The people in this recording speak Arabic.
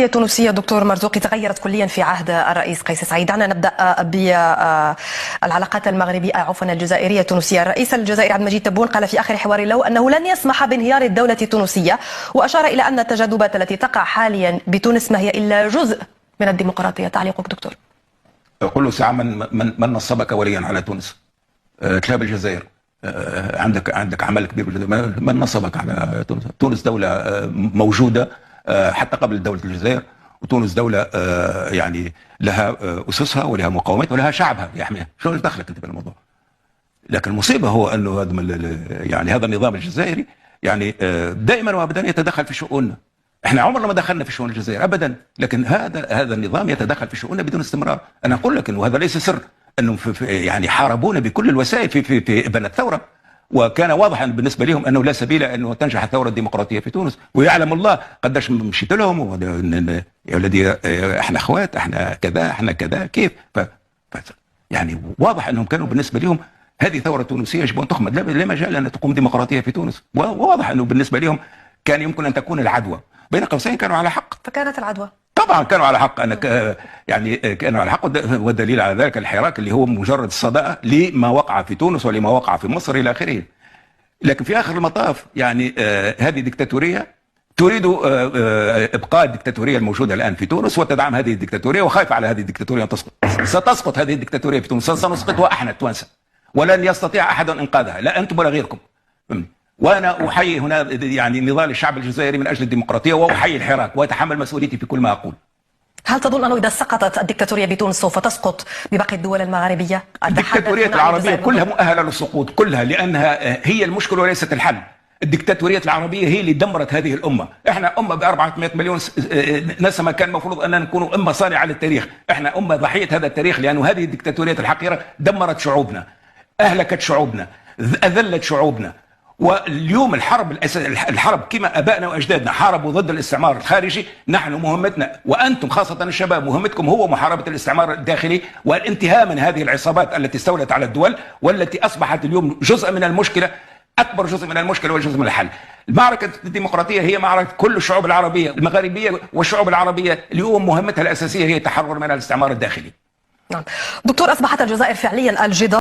التونسية دكتور مرزوقي تغيرت كليا في عهد الرئيس قيس سعيد. دعنا نبدأ بالعلاقات المغربية عفوا الجزائرية التونسية. الرئيس الجزائري عبد المجيد تبون قال في آخر حوار له أنه لن يسمح بانهيار الدولة التونسية، وأشار إلى أن التجاذبات التي تقع حاليا بتونس ما هي إلا جزء من الديمقراطية. تعليقك دكتور؟ كل ساعة من نصبك وليا على تونس؟ كلاب الجزائر. عندك عمل كبير بالجزائر. من نصبك على تونس؟ تونس دولة موجودة حتى قبل دولة الجزائر، وتونس دولة يعني لها أسسها ولها مقاومات ولها شعبها يحميها. شو دخلك أنت بالموضوع؟ لكن المصيبة هو أنه يعني هذا النظام الجزائري يعني دائما وابدا يتدخل في شؤوننا. احنا عمرنا ما دخلنا في شؤون الجزائر ابدا، لكن هذا النظام يتدخل في شؤوننا بدون استمرار. انا اقول لك انه هذا ليس سر، انه يعني حاربونا بكل الوسائل في ابان الثوره، وكان واضحا بالنسبه لهم انه لا سبيل انه تنجح الثوره الديمقراطيه في تونس، ويعلم الله قداش مشيت لهم يا ولدي احنا اخوات، احنا كذا، احنا كذا كيف. يعني واضح انهم كانوا بالنسبه لهم هذه ثوره تونسيه يجب ان تخمد، لا مجال ان تقوم ديمقراطيه في تونس. وواضح انه بالنسبه لهم كان يمكن ان تكون العدوى. بين قوسين كانوا على حق. فكانت العدوى طبعا كانوا على حق. يعني كانوا على حق، والدليل على ذلك الحراك اللي هو مجرد الصداقه لما وقع في تونس ولما وقع في مصر الى اخره. لكن في اخر المطاف يعني هذه ديكتاتوريه تريد ابقاء الديكتاتوريه الموجوده الان في تونس وتدعم هذه الديكتاتوريه وخايفه على هذه الديكتاتوريه ان تسقط. ستسقط هذه الديكتاتوريه في تونس، سنسقطها احنا التوانسه، ولن يستطيع احد انقاذها، لا انتم ولا غيركم. وانا احيي هنا يعني نضال الشعب الجزائري من اجل الديمقراطيه، واحيي الحراك واتحمل مسؤوليتي في كل ما اقول. هل تظن انه اذا سقطت الدكتاتوريه بتونس سوف تسقط بباقي الدول المغاربيه؟ الدكتاتوريات العربيه كلها مؤهله للسقوط، كلها، لانها هي المشكله وليست الحل. الدكتاتوريات العربيه هي اللي دمرت هذه الامه. احنا امه ب 400 مليون نسمه، كان المفروض اننا نكون امه صانعه للتاريخ. احنا امه ضحيه هذا التاريخ، لانه هذه الدكتاتوريات الحقيره دمرت شعوبنا، اهلكت شعوبنا، اذلت شعوبنا. واليوم الحرب كما ابائنا واجدادنا حاربوا ضد الاستعمار الخارجي، نحن مهمتنا وانتم خاصه الشباب مهمتكم هو محاربه الاستعمار الداخلي والانتهاء من هذه العصابات التي استولت على الدول، والتي اصبحت اليوم جزء من المشكله، اكبر جزء من المشكله وجزء من الحل. المعركه الديمقراطيه هي معركه كل الشعوب العربيه المغاربيه، والشعوب العربيه اليوم مهمتها الاساسيه هي التحرر من الاستعمار الداخلي. نعم دكتور، اصبحت الجزائر فعليا الجدار